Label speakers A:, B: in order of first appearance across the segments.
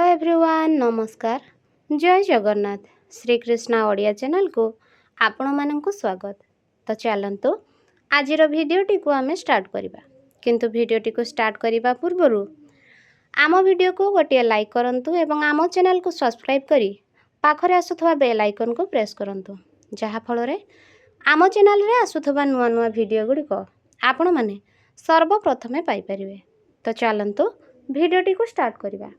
A: Everyone नमस्कार जय Jagannath Shrikrishna Odia channel को आपण मानक स्वागत। तो चलतु आज भिडटी को आम स्टार्ट करवा किंतु भिडटी को स्टार्ट करने पूर्वर आम वीडियो को गोटे लाइक करंतु एवं आम चैनल को सब्सक्राइब करी पाखरे आसुथवा बेल आइकन को प्रेस करंतु जहा फल आम चैनल रे आसुथवा नुआ नुआ वीडियो गुड़िक आपण माने सर्वप्रथमे पाई परिबे। तो चलतु भिडटी को स्टार्ट करवा।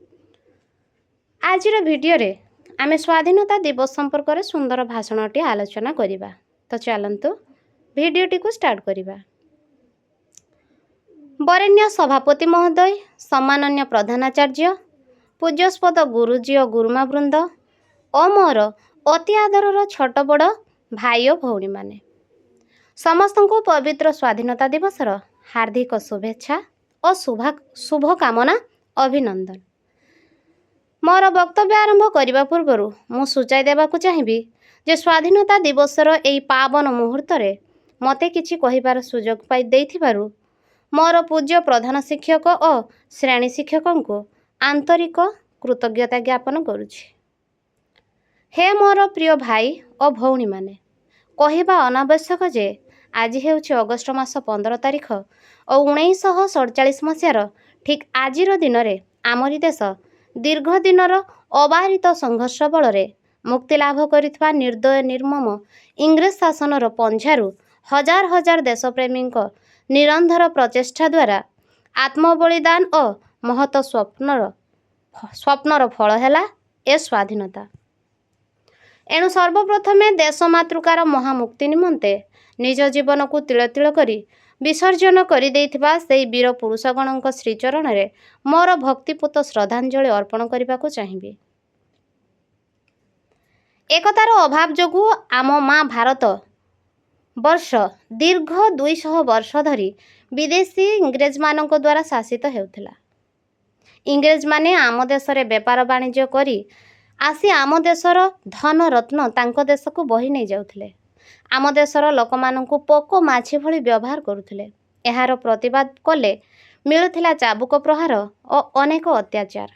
A: आज भिडियो रे आमे स्वाधीनता दिवस संपर्क में सुंदर भाषणटी आलोचना करिबा। तो चलतु भिडियोटी को स्टार्ट करिबा। वरेण्य सभापति महोदय, सम्माननीय प्रधानाचार्य, पूज्यस्पद गुरुजी और गुरुमा वृंद और मोर अति आदरर छोट बड़ भाई और भौणी माने समस्त को पवित्र स्वाधीनता दिवसर हार्दिक शुभेच्छा और शुभकामना अभिनंदन। मोर वक्तव्य आरंभ करने पूर्वर मु सूचाई देवाक चाहिए जे स्वाधीनता दिवसर यही पावन मुहूर्त मते किछि कहिबार सुजोग पाई देइथिबारु मोर पूज्य प्रधान शिक्षक और श्रेणी शिक्षकों को आंतरिक कृतज्ञता ज्ञापन करुछि। हे मोर प्रिय भाई और भौणी माने कहिबा अनावश्यक जे आज हेउछि अगस्ट मास 15 तारिख और 1947 मसीहार ठीक आजिर दिन में आमरी देश दीर्घ दिनर अबारित संघर्ष बल मुक्ति लाभ करिथवा निर्दय निर्मम इंग्रेज शासनर पंझारू हजार हजार देशप्रेमी निरंतर प्रचेष्टा द्वारा आत्मबलिदान और महत स्वप्नर फल है ए स्वाधीनता। एणु सर्वप्रथमे देशमातृकार महामुक्ति निमंते निज जीवन को तिल तिल करी विसर्जन कर देइथिबा सेई वीर पुरुषगणक श्रीचरण रे मोर भक्तिपूत श्रद्धांजलि अर्पण करने को चाहिए। एकतार अभाव जोगु आम माँ भारत वर्ष दीर्घ 200 वर्ष धरी विदेशी इंग्रेज मानक द्वारा शासित हेउथिला। इंग्रेज माने आम देश रे व्यापार वाणिज्य करी आसी आम देशर धन रत्न तांको देश को बही नहीं जाउथिले। आम देशर लोक मानकु पोको माछी भली व्यवहार करुथिले। एहार प्रतिवाद कले मिलुथिला चाबुक प्रहार और अनेक अत्याचार।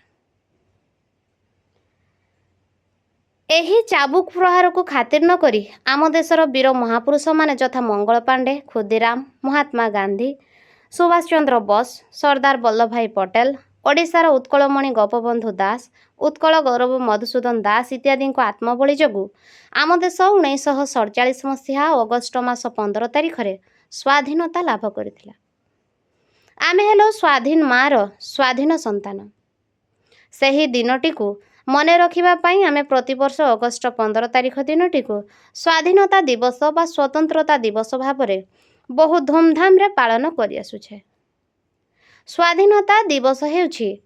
A: एही चाबुक प्रहार को खातिर न करी आम देशर वीर महापुरुष माने यथा मंगल पांडे, खुदीराम, महात्मा गांधी, सुभाष चंद्र बोस, सरदार वल्लभ भाई पटेल, ओडिशार उत्कलमणि गोपबंधु दास, उत्कल गौरव मधुसूदन दास इत्यादि आत्मबली जोगु आम देश 1947 मसीहा अगस्ट मास 15 तारिख रे स्वाधीनता लाभ करिथिला। आमे हेलो स्वाधीन मार स्वाधीन संतान। सही दिनटी को मने रखिबा पाई आमे प्रतिवर्ष अगस्ट 15 तारिख दिनटी को स्वाधीनता दिवस बा स्वतंत्रता दिवस भाव बहुत धूमधाम रे पालन करि आसुछे। स्वाधीनता दिवस हेउछि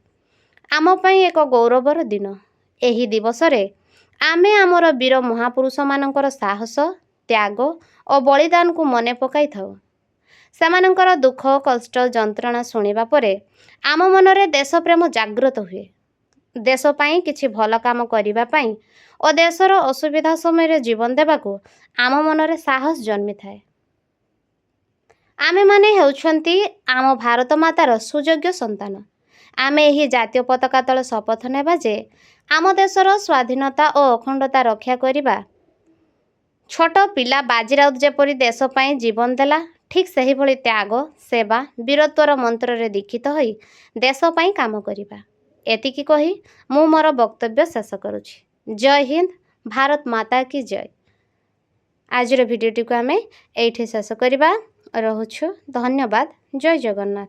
A: आम पई एक गौरवर दिन। एही दिवस रे आमे आमर वीर महापुरुष मानकर साहस, त्याग और बलिदान को मने पकाई थाउ। सेमानकर दुख कष्ट जंत्रणा सुनिबा परे आम मनरे देशप्रेम जागृत हुए। देश पई किछि भल काम करिबा पई और देशर असुविधा समय जीवन देबाकू आम मनरे साहस जन्मी थाए। आमे माने हेउछंती आम भारत मातार सुयोग्य संतान। आमे एही जातीय पताका तले शपथ नेबा जे आम देशर स्वाधीनता और अखंडता रक्षा करिबा। छोट पिला बाजीराउत जेपरी देश पई जीवन देला ठीक सही भली त्याग, सेवा, वीरत्वर मंत्र रे दीक्षित होई देश पई काम करिबा। एतिकी कही मु मोर वक्तव्य शेष करुछि। जय हिंद, भारत माता की जय। आज वीडियोटी को आमे एठी शेष करिबा। रहुछु। धन्यवाद। जय जगन्नाथ।